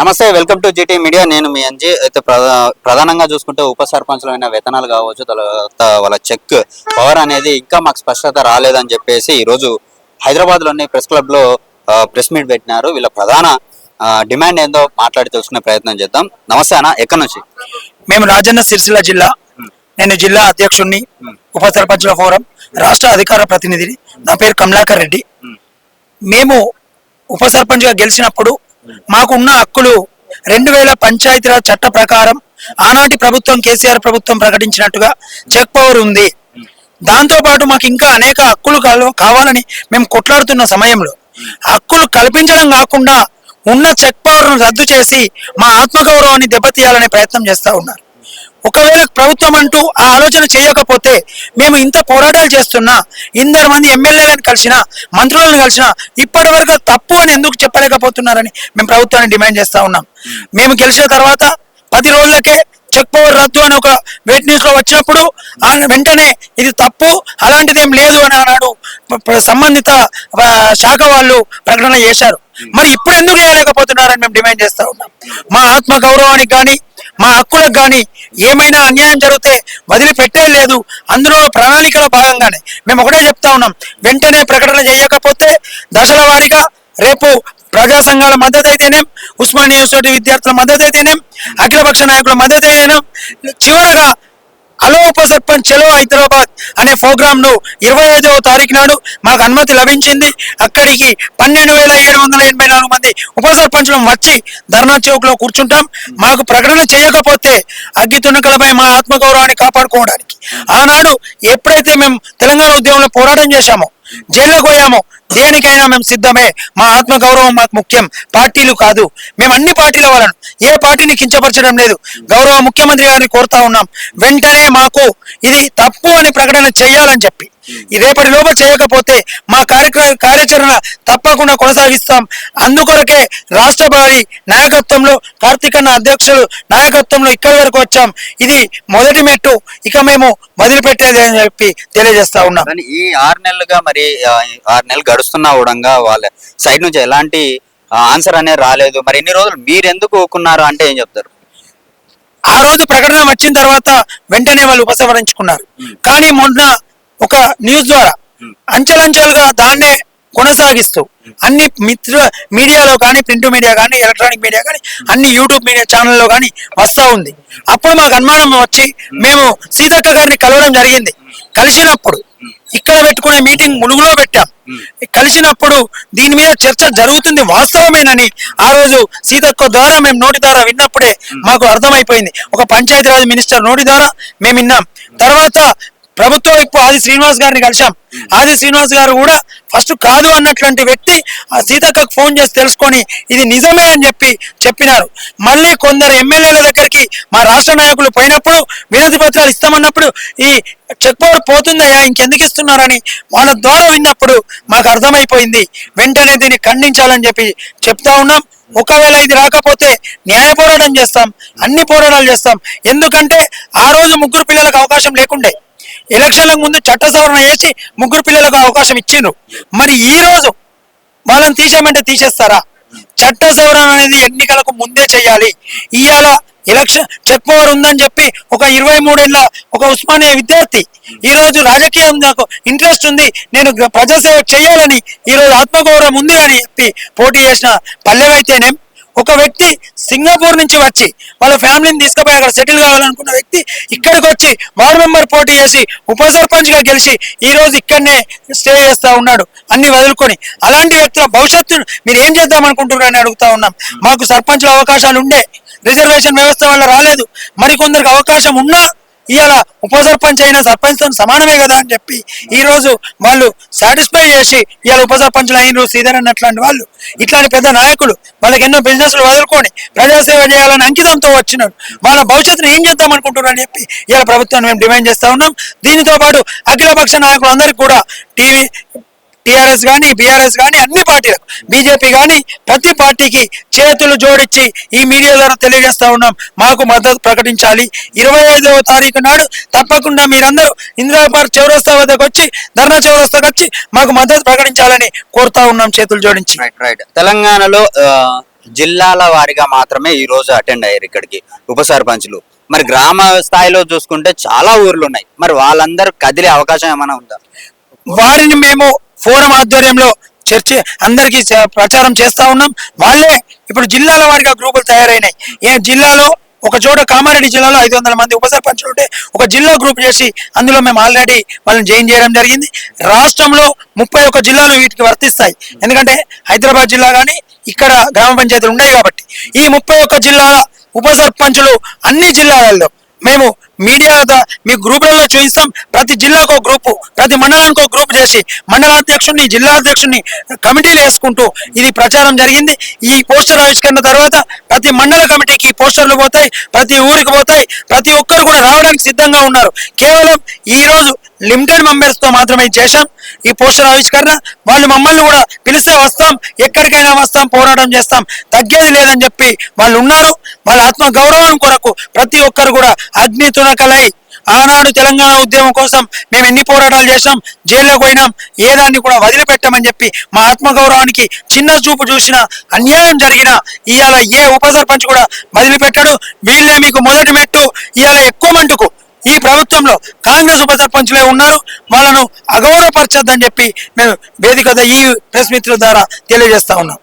నమస్తే, welcome to GT media. నేను మీ అంజీ. అయితే ప్రధానంగా చూసుకుంటే ఉప సర్పంచ్లైన వేతనాలు కావచ్చు, తర్వాత వాళ్ళ చెక్ పవర్ అనేది ఇంకా మాకు స్పష్టత రాలేదని చెప్పేసి ఈరోజు హైదరాబాద్లోని ప్రెస్ క్లబ్లో ప్రెస్ మీట్ పెట్టినారు. వీళ్ళ ప్రధాన డిమాండ్ ఏందో మాట్లాడి తెలుసుకునే ప్రయత్నం చేద్దాం. నమస్తే అన్న, ఎక్కడి నుంచి? మేము రాజన్న సిరిసిల్ల జిల్లా, నేను జిల్లా అధ్యక్షుడిని, ఉప సర్పంచుల ఫోరం రాష్ట్ర అధికార ప్రతినిధిని. నా పేరు కమలాకర్ రెడ్డి. మేము ఉప సర్పంచ్గా గెలిచినప్పుడు మాకున్న హక్కులు 2000 పంచాయతీరాజ్ చట్ట ప్రకారం ఆనాటి ప్రభుత్వం కేసీఆర్ ప్రభుత్వం ప్రకటించినట్టుగా చెక్ పవర్ ఉంది. దాంతో పాటు మాకు ఇంకా అనేక హక్కులు కావాలని మేము కొట్లాడుతున్న సమయంలో హక్కులు కల్పించడం కాకుండా ఉన్న చెక్ పవర్ను రద్దు చేసి మా ఆత్మగౌరవాన్ని దెబ్బతీయాలనే ప్రయత్నం చేస్తూ ఉన్నారు. ఒకవేళ ప్రభుత్వం అంటూ ఆ ఆలోచన చేయకపోతే మేము ఇంత పోరాటాలు చేస్తున్నా, 200 మంది ఎమ్మెల్యేలను కలిసినా, మంత్రులను కలిసినా ఇప్పటి వరకు తప్పు అని ఎందుకు చెప్పలేకపోతున్నారని మేము ప్రభుత్వాన్ని డిమాండ్ చేస్తూ ఉన్నాం. మేము గెలిచిన తర్వాత 10 రోజులకే చెక్ పవర్ రద్దు అని ఒక వెయిట్ న్యూస్ లో వచ్చినప్పుడు వెంటనే ఇది తప్పు, అలాంటిది ఏం లేదు అని అన్నాడు సంబంధిత శాఖ వాళ్ళు ప్రకటన చేశారు. మరి ఇప్పుడు ఎందుకు చేయలేకపోతున్నారని మేము డిమాండ్ చేస్తూ ఉన్నాం. మా ఆత్మ గౌరవానికి కానీ మా హక్కులకు కానీ ఏమైనా అన్యాయం జరిగితే వదిలిపెట్టే లేదు. అందులో ప్రణాళికల భాగంగానే మేము ఒకటే చెప్తా ఉన్నాం, వెంటనే ప్రకటన చేయకపోతే దశల వారీగా రేపు ప్రజా సంఘాల మద్దతు అయితేనేం, ఉస్మానియా యూనివర్సిటీ విద్యార్థుల మద్దతు అయితేనేం, అఖిలపక్ష నాయకుల మద్దతు అయితేనేం, చివరగా హలో ఉప సర్పంచ్ చలో హైదరాబాద్ అనే ప్రోగ్రామ్ ను 25వ తారీఖు నాడు మాకు అనుమతి లభించింది. అక్కడికి 12,784 మంది ఉప సర్పంచులు వచ్చి ధర్నా చౌక్ లో కూర్చుంటాం. మాకు ప్రకటన చేయకపోతే అగ్గి తునకలపై మా ఆత్మగౌరవాన్ని కాపాడుకోవడానికి ఆనాడు ఎప్పుడైతే మేము తెలంగాణ ఉద్యమంలో పోరాటం చేశామో, జైల్లోకి పోయామో, దేనికైనా మేము సిద్ధమే. మా ఆత్మ గౌరవం మాకు ముఖ్యం, పార్టీలు కాదు. మేము అన్ని పార్టీల వాళ్ళను, ఏ పార్టీని కించపరచడం లేదు. గౌరవ ముఖ్యమంత్రి గారిని కోరుతా ఉన్నాం, వెంటనే మాకు ఇది తప్పు అని ప్రకటన చేయాలని చెప్పి. రేపటి లోపల చేయకపోతే మా కార్యాచరణ తప్పకుండా కొనసాగిస్తాం. అందుకొరకే రాష్ట్ర భారీ నాయకత్వంలో, కార్తీకన్న అధ్యక్షులు నాయకత్వంలో ఇక్కడి వరకు వచ్చాం. ఇది మొదటి మెట్టు, ఇక మేము వదిలిపెట్టేది అని చెప్పి తెలియజేస్తా ఉన్నాం. ఈ 6 నెలలుగా మరి 6 నెలలు గడుస్తున్నా కూడా వాళ్ళ సైడ్ నుంచి ఎలాంటి ఆన్సర్ అనేది రాలేదు. మరి ఇన్ని రోజులు మీరు ఎందుకు ఊకున్నారు అంటే ఏం చెప్తారు? ఆ రోజు ప్రకటన వచ్చిన తర్వాత వెంటనే వాళ్ళు ఉపసంహరించుకున్నారు. కానీ మొన్న ఒక న్యూస్ ద్వారా అంచెలంచెలుగా దాన్నే కొనసాగిస్తూ అన్ని మీడియాలో కానీ, ప్రింట్ మీడియా కానీ, ఎలక్ట్రానిక్ మీడియా కానీ, అన్ని యూట్యూబ్ మీడియా ఛానల్లో కానీ వస్తూ ఉంది. అప్పుడు మాకు అనుమానం వచ్చి మేము సీతక్క గారిని కలవడం జరిగింది. కలిసినప్పుడు ఇక్కడ పెట్టుకునే మీటింగ్ ములుగులో పెట్టాం. కలిసినప్పుడు దీని మీద చర్చ జరుగుతుంది వాస్తవమేనని ఆ రోజు సీతక్క ద్వారా మేము నోటి ద్వారా విన్నప్పుడే మాకు అర్థమైపోయింది. ఒక పంచాయతీరాజ్ మినిస్టర్ నోటి ద్వారా మేము విన్నాం. తర్వాత ప్రభుత్వం ఇప్పుడు ఆది శ్రీనివాస్ గారిని కలిసాం. ఆది శ్రీనివాస్ గారు కూడా ఫస్ట్ కాదు అన్నటువంటి వ్యక్తి సీతక్కకు ఫోన్ చేసి తెలుసుకొని ఇది నిజమే అని చెప్పినారు. మళ్ళీ కొందరు ఎమ్మెల్యేల దగ్గరికి మా రాష్ట్ర నాయకులు పోయినప్పుడు వినతి పత్రాలు ఇస్తామన్నప్పుడు ఈ చెక్ పవర్ పోతుందయ్యా, ఇంకెందుకు ఇస్తున్నారని వాళ్ళ ద్వారా విన్నప్పుడు మాకు అర్థమైపోయింది. వెంటనే దీన్ని ఖండించాలని చెప్తా ఉన్నాం. ఒకవేళ ఇది రాకపోతే న్యాయ పోరాటం చేస్తాం, అన్ని పోరాటాలు చేస్తాం. ఎందుకంటే ఆ రోజు 3 పిల్లలకు అవకాశం లేకుండే, ఎలక్షన్లకు ముందు చట్ట సవరణ చేసి 3 పిల్లలకు అవకాశం ఇచ్చిండ్రు. మరి ఈ రోజు వాళ్ళని తీసేయమంటే తీసేస్తారా? చట్ట సవరణ అనేది ఎన్నికలకు ముందే చేయాలి. ఇవాళ ఎలక్షన్ చెక్ పవర్ ఉందని చెప్పి ఒక 23 ఏళ్ళ ఒక ఉస్మానియా విద్యార్థి ఈ రోజు రాజకీయం నాకు ఇంట్రెస్ట్ ఉంది, నేను ప్రజాసేవ చేయాలని ఈ రోజు ఆత్మగౌరవం ఉంది అని చెప్పి పోటీ చేసిన పల్లెవైతేనేం, ఒక వ్యక్తి సింగపూర్ నుంచి వచ్చి వాళ్ళ ఫ్యామిలీని తీసుకుపోయి అక్కడ సెటిల్ కావాలనుకున్న వ్యక్తి ఇక్కడికి వచ్చి వార్డు మెంబర్ పోటీ చేసి ఉప సర్పంచ్ గా గెలిచి ఈ రోజు ఇక్కడనే స్టే చేస్తా ఉన్నాడు అన్ని వదులుకొని. అలాంటి వ్యక్తుల భవిష్యత్తును మీరు ఏం చేద్దాం అనుకుంటున్నారని అడుగుతా ఉన్నాం. మాకు సర్పంచ్ల అవకాశాలు ఉండే, రిజర్వేషన్ వ్యవస్థ వల్ల రాలేదు. మరికొందరికి అవకాశం ఉన్నా ఇవాళ ఉప సర్పంచ్ అయినా సర్పంచ్ తో సమానమే కదా అని చెప్పి ఈ రోజు వాళ్ళు సాటిస్ఫై చేసి ఇవాళ ఉప సర్పంచ్లు అయినరు. శ్రీధర్ అన్నట్లాంటి వాళ్ళు, ఇట్లాంటి పెద్ద నాయకులు వాళ్ళకి ఎన్నో బిజినెస్లు వదులుకొని ప్రజాసేవ చేయాలని అంకితంతో వచ్చినారు. వాళ్ళ భవిష్యత్తును ఏం చేద్దాం అనుకుంటున్నారు అని చెప్పి ఇవాళ ప్రభుత్వాన్ని మేము డిమాండ్ చేస్తా ఉన్నాం. దీనితో పాటు అఖిలపక్ష నాయకులు అందరికీ కూడా టీఆర్ఎస్ కానీ, బీఆర్ఎస్ కానీ, అన్ని పార్టీలకు, బీజేపీ కానీ ప్రతి పార్టీకి చేతులు జోడించి ఈ మీడియా ద్వారా తెలియజేస్తా ఉన్నాం, మాకు మద్దతు ప్రకటించాలి. 25వ తారీఖు నాడు తప్పకుండా మీరందరూ ఇందిరా పార్క్ చౌరస్తా వద్దకు వచ్చి, ధర్నా చౌరస్తాకు వచ్చి మాకు మద్దతు ప్రకటించాలని కోరుతా ఉన్నాం చేతులు జోడించి. తెలంగాణలో జిల్లాల వారీగా మాత్రమే ఈ రోజు అటెండ్ అయ్యారు ఇక్కడికి ఉప సర్పంచ్లు. మరి గ్రామ స్థాయిలో చూసుకుంటే చాలా ఊర్లు ఉన్నాయి, మరి వాళ్ళందరూ కదిలే అవకాశం ఏమైనా ఉందా? వారిని మేము ఫోరం ఆధ్వర్యంలో చర్చ అందరికీ ప్రచారం చేస్తా ఉన్నాం. వాళ్ళే ఇప్పుడు జిల్లాల వారిగా గ్రూపులు తయారైనాయి. ఏ జిల్లాలో ఒక చోట కామారెడ్డి జిల్లాలో 500 మంది ఉప సర్పంచులు ఉంటే ఒక జిల్లా గ్రూప్ చేసి అందులో మేము ఆల్రెడీ వాళ్ళని జాయిన్ చేయడం జరిగింది. రాష్ట్రంలో 31 జిల్లాలు వీటికి వర్తిస్తాయి. ఎందుకంటే హైదరాబాద్ జిల్లా కానీ ఇక్కడ గ్రామ పంచాయతీలు ఉన్నాయి కాబట్టి ఈ 31 జిల్లాల ఉప సర్పంచులు అన్ని జిల్లాలలో మేము మీడియా మీ గ్రూపులలో చూపిస్తాం. ప్రతి జిల్లాకు ఒక గ్రూపు, ప్రతి మండలానికి ఒక గ్రూప్ చేసి మండలాధ్యక్షుడిని, జిల్లా అధ్యక్షుడిని కమిటీలు వేసుకుంటూ ఇది ప్రచారం జరిగింది. ఈ పోస్టర్ ఆవిష్కరణ తర్వాత ప్రతి మండల కమిటీకి పోస్టర్లు పోతాయి, ప్రతి ఊరికి పోతాయి. ప్రతి ఒక్కరు కూడా రావడానికి సిద్ధంగా ఉన్నారు. కేవలం ఈ రోజు లిమిటెడ్ మెంబర్స్ తో మాత్రమే చేశాం ఈ పోస్టర్ ఆవిష్కరణ. వాళ్ళు మమ్మల్ని కూడా పిలిస్తే వస్తాం, ఎక్కడికైనా వస్తాం, పోరాటం చేస్తాం, తగ్గేది లేదని చెప్పి వాళ్ళు ఉన్నారు. వాళ్ళ ఆత్మ గౌరవం కొరకు ప్రతి ఒక్కరు కూడా అగ్ని తునకలై ఆనాడు తెలంగాణ ఉద్యమం కోసం మేము ఎన్ని పోరాటాలు చేశాం, జైల్లోకి పోయినాం, ఏ దాన్ని కూడా వదిలిపెట్టామని చెప్పి మా ఆత్మగౌరవానికి చిన్న చూపు చూసిన అన్యాయం జరిగిన ఇవాళ ఏ ఉప సర్పంచ్ కూడా వదిలిపెట్టాడు. వీళ్ళే మీకు మొదటి మెట్టు. ఇవాళ ఎక్కువ మంటుకు ఈ ప్రభుత్వంలో కాంగ్రెస్ ఉప సర్పంచులే ఉన్నారు. వాళ్ళను అగౌరవపరచొద్దని చెప్పి మేము వేదిక ఈ ప్రెస్ మిత్రుల ద్వారా తెలియజేస్తా ఉన్నాం.